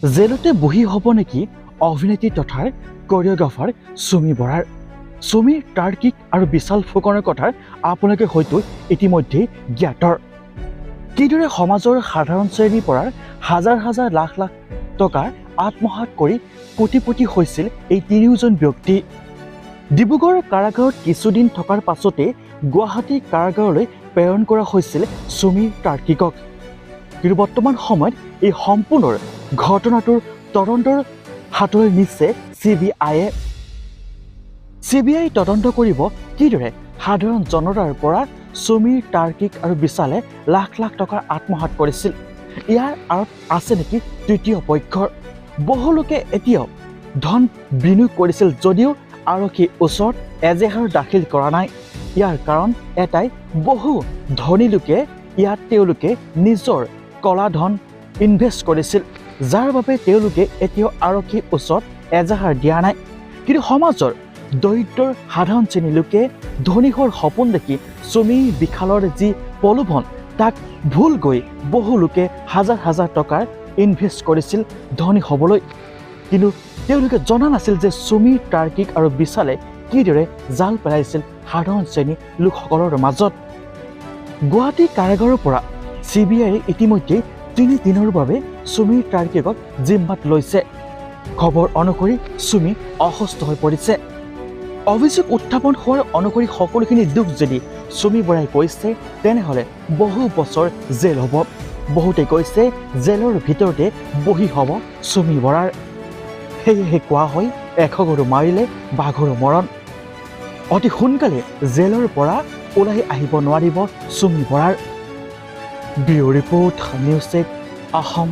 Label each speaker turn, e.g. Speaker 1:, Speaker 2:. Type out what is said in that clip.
Speaker 1: জেলতে বহি হ'ব নেকি অভিনেত্ৰী তথা কোৰিঅ'গ্ৰাফাৰ চুমি বৰাৰ। চুমিৰ তাৰ্কিক আৰু বিশাল ফুকনৰ কথা আপোনালোকে হয়তো ইতিমধ্যেই জ্ঞাত। কিদৰে সমাজৰ সাধাৰণ শ্ৰেণীৰ পৰা হাজাৰ হাজাৰ লাখ লাখ টকা আত্মসাৎ কৰি কোটিপতি হৈছিল এই তিনিওজন ব্যক্তি। ডিব্ৰুগড় কাৰাগাৰত কিছুদিন থকাৰ পাছতে গুৱাহাটী কাৰাগাৰলৈ প্ৰেৰণ কৰা হৈছিল চুমিৰ তাৰ্কিকক। কিন্তু বৰ্তমান সময়ত এই সম্পূৰ্ণ ঘটনাটোৰ তদন্তৰ হাতলৈ নিছে CBI-এ। CBI তদন্ত কৰিব কিদৰে সাধাৰণ জনতাৰ পৰা চুমিৰ তাৰ্কিক আৰু বিশালে লাখ লাখ টকাৰ আত্মসাৎ কৰিছিল। ইয়াৰ আঁৰত আছে নেকি তৃতীয় পক্ষৰ? বহুলোকে এতিয়াও ধন বিনিয়োগ কৰিছিল যদিও আৰক্ষীৰ ওচৰত এজেহাৰ দাখিল কৰা নাই। ইয়াৰ কাৰণ এটাই, বহু ধনী লোকে ইয়াত তেওঁলোকে নিজৰ কলা ধন ইনভেষ্ট কৰিছিল, যাৰ বাবে তেওঁলোকে এতিয়াও আৰক্ষীৰ ওচৰত এজাহাৰ দিয়া নাই। কিন্তু সমাজৰ দৰিদ্ৰৰ সাধাৰণ শ্ৰেণীৰ লোকে ধনী হোৱাৰ সপোন দেখি চুমি বিশালৰ যি প্ৰলোভন তাক ভুল গৈ বহু লোকে হাজাৰ হাজাৰ টকাৰ ইনভেষ্ট কৰিছিল ধনী হ'বলৈ। কিন্তু তেওঁলোকে জনা নাছিল যে চুমিৰ তাৰ্কিক আৰু বিশালে কিদৰে জাল পেলাইছিল সাধাৰণ শ্ৰেণীৰ লোকসকলৰ মাজত। গুৱাহাটী কাৰাগাৰৰ পৰা CBI-য়ে ইতিমধ্যেই 3 দিনৰ বাবে চুমিৰ তাৰ্কিকক জিম্মাত লৈছে। খবৰ অনুসৰি চুমি অসুস্থ হৈ পৰিছে। অভিযোগ উত্থাপন হোৱাৰ অনুসৰি সকলোখিনি দুখ যদি চুমি বৰাই কৈছে, তেনেহ'লে বহু বছৰ জেল হ'ব। বহুতে কৈছে জেলৰ ভিতৰতে বহি হ'ব চুমি বৰাৰ। সেয়েহে কোৱা হয়, এশগৰু মাৰিলে বাঘৰো মৰণ। অতি সোনকালে জেলৰ পৰা ওলাই আহিব নোৱাৰিব চুমি বৰাৰ। Bureau report, news 8 Assam.